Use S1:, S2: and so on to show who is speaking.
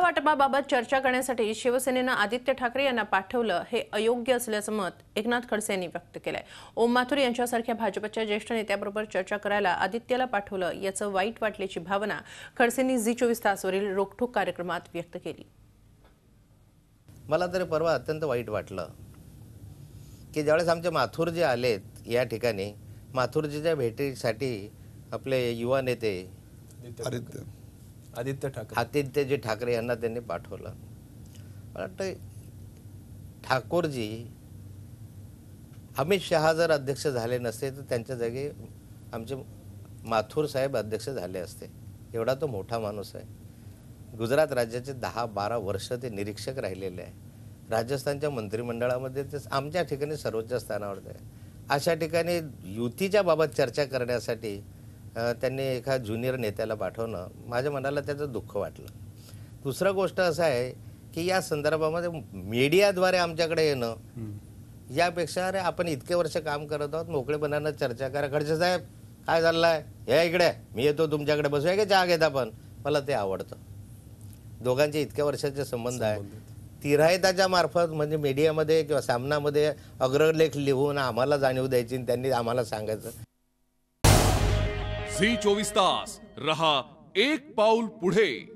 S1: वाटपाबाबत चर्चा करण्यासाठी शिवसेनेनं आदित्य ठाकरे यांना पाठवलं हे अयोग्य असल्याचं मत एकनाथ खडसे यांनी व्यक्त केलंय। ओम माथुर यांच्यासारख्या भाजपच्या ज्येष्ठ नेत्याबरोबर चर्चा करायला आदित्यला पाठवलं याचं वाईट वाटल्याची भावना खडसेंनी झी24 तासवरील रोखठोक कार्यक्रमात व्यक्त केली।
S2: मला तरी परवा अत्यंत वाईट वाटलं की ज्यावेळेस आमचे माथुर जे आलेत या ठिकाणी माथुरजीच्या भेटीसाठी आपले युवा नेते आदित्यजी ठाकरे यांना त्यांनी पाठवलं। मला वाटतं ठाकूरजी अमित शहा जर अध्यक्ष झाले नसते तर त्यांच्या जागी आमचे माथुर साहेब अध्यक्ष झाले असते। एवढा तो मोठा माणूस आहे। गुजरात राज्याचे 10-12 वर्ष ते निरीक्षक राहिलेले आहे। राजस्थानच्या मंत्रिमंडळामध्ये ते आमच्या ठिकाणी सर्वोच्च स्थानावर आहे। अशा ठिकाणी युतीच्या बाबत चर्चा करण्यासाठी त्यांनी एका ज्युनियर नेत्याला पाठवणं माझ्या मनाला त्याचं दुःख वाटलं। दुसरा गोष्ट असं आहे की या संदर्भामध्ये मीडियाद्वारे आमच्याकडे येणं यापेक्षा अरे आपण इतके वर्ष काम करत आहोत मोकळेपणानं चर्चा करा। खडसे साहेब काय चाललंय या इकडे मी येतो तुमच्याकडे बसूया की चहा घेत आपण, मला ते आवडतं। दोघांचे इतक्या वर्षाचे संबंध आहे। तिराहिताच्या मार्फत म्हणजे मीडियामध्ये किंवा सामनामध्ये अग्रलेख लिहून आम्हाला जाणीव द्यायची आणि त्यांनी आम्हाला सांगायचं।
S3: झी 24 तास रहा एक पाऊल पुढे।